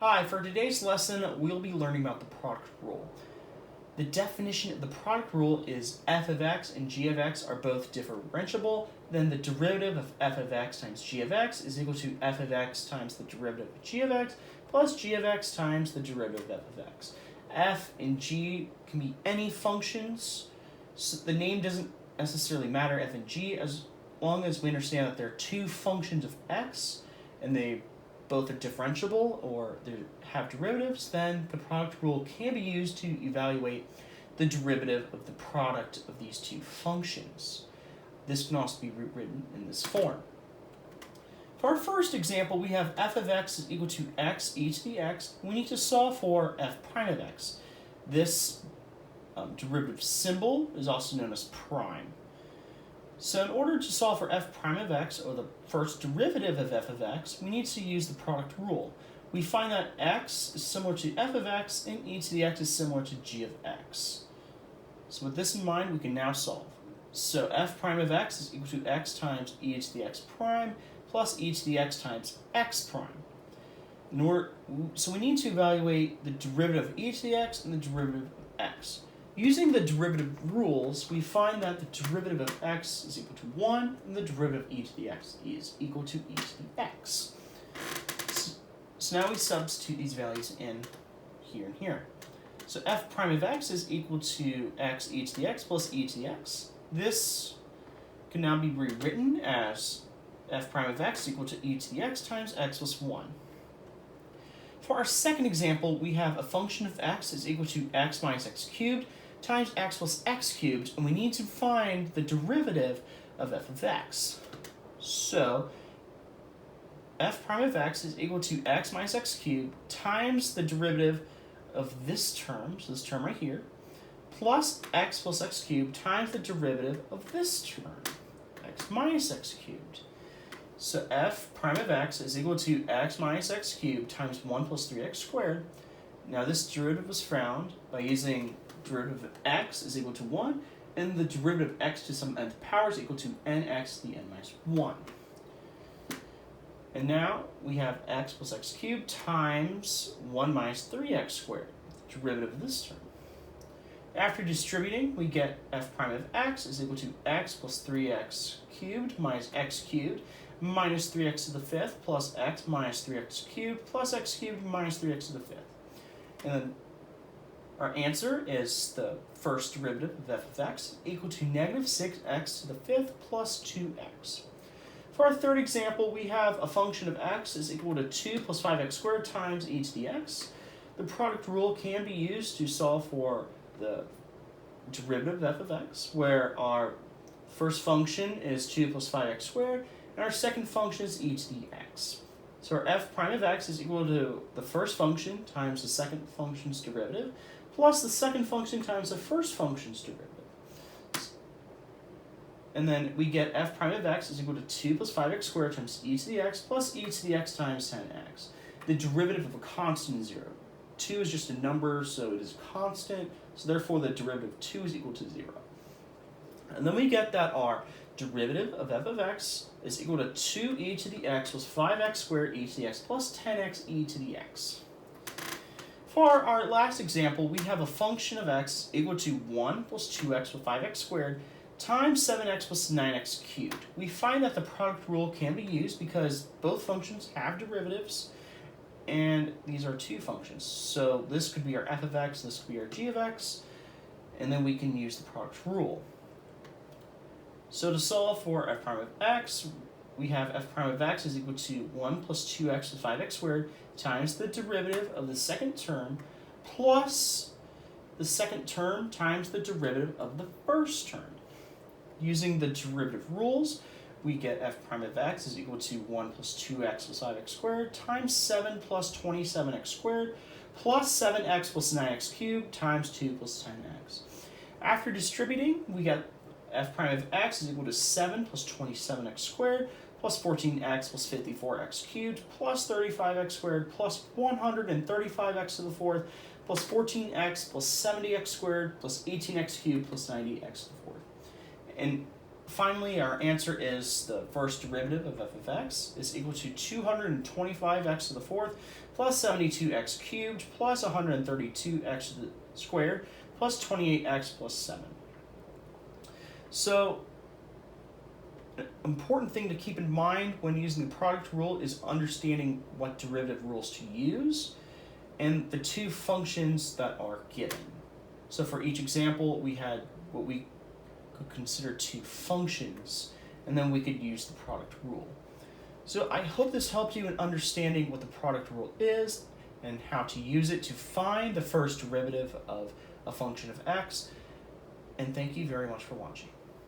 Hi, for today's lesson, we'll be learning about the product rule. The definition of the product rule is f of x and g of x are both differentiable, then the derivative of f of x times g of x is equal to f of x times the derivative of g of x plus g of x times the derivative of f of x. F and g can be any functions, so the name doesn't necessarily matter, f and g, as long as we understand that there are two functions of x and they both are differentiable or they have derivatives, then the product rule can be used to evaluate the derivative of the product of these two functions. This can also be written in this form. For our first example, we have f of x is equal to x e to the x. We need to solve for f prime of x. This derivative symbol is also known as prime. So in order to solve for f prime of x, or the first derivative of f of x, we need to use the product rule. We find that x is similar to f of x and e to the x is similar to g of x. So with this in mind, we can now solve. So f prime of x is equal to x times e to the x prime plus e to the x times x prime. So we need to evaluate the derivative of e to the x and the derivative of x. Using the derivative rules, we find that the derivative of x is equal to 1, and the derivative of e to the x is equal to e to the x. So now we substitute these values in here and here. So f prime of x is equal to x e to the x plus e to the x. This can now be rewritten as f prime of x is equal to e to the x times x plus 1. For our second example, we have a function of x is equal to x minus x cubed times x plus x cubed, and we need to find the derivative of f of x. So f prime of x is equal to x minus x cubed times the derivative of this term, so this term right here, plus x plus x cubed times the derivative of this term, x minus x cubed. So f prime of x is equal to x minus x cubed times 1 plus 3x squared. Now this derivative was found by using derivative of x is equal to 1, and the derivative of x to some nth power is equal to nx to the n minus 1. And now we have x plus x cubed times 1 minus 3x squared, the derivative of this term. After distributing, we get f prime of x is equal to x plus 3x cubed minus x cubed minus 3x to the fifth plus x minus 3x cubed plus x cubed minus 3x to the fifth. And then our answer is the first derivative of f of x equal to negative 6x to the fifth plus 2x. For our third example, we have a function of x is equal to 2 plus 5x squared times e to the x. The product rule can be used to solve for the derivative of f of x, where our first function is 2 plus 5x squared, and our second function is e to the x. So our f prime of x is equal to the first function times the second function's derivative, plus the second function times the first function's derivative. And then we get f prime of x is equal to 2 plus 5x squared times e to the x plus e to the x times 10x. The derivative of a constant is 0. 2 is just a number, so it is constant, so therefore the derivative of 2 is equal to 0. And then we get that our derivative of f of x is equal to 2e to the x plus 5x squared e to the x plus 10x e to the x. For our last example, we have a function of x equal to 1 plus 2x plus 5x squared times 7x plus 9x cubed. We find that the product rule can be used because both functions have derivatives, and these are two functions. So this could be our f of x, this could be our g of x, and then we can use the product rule. So to solve for f prime of x, we have f prime of x is equal to 1 plus 2x plus 5x squared times the derivative of the second term plus the second term times the derivative of the first term. Using the derivative rules, we get f prime of x is equal to 1 plus 2x plus 5x squared times 7 plus 27x squared plus 7x plus 9x cubed times 2 plus 10x. After distributing, we get f prime of x is equal to 7 plus 27x squared plus 14x plus 54x cubed plus 35x squared plus 135x to the fourth plus 14x plus 70x squared plus 18x cubed plus 90x to the fourth. And finally, our answer is the first derivative of f of x is equal to 225x to the fourth plus 72x cubed plus 132x to the squared plus 28x plus 7. So, an important thing to keep in mind when using the product rule is understanding what derivative rules to use and the two functions that are given. So for each example, we had what we could consider two functions, and then we could use the product rule. So I hope this helped you in understanding what the product rule is and how to use it to find the first derivative of a function of x, and thank you very much for watching.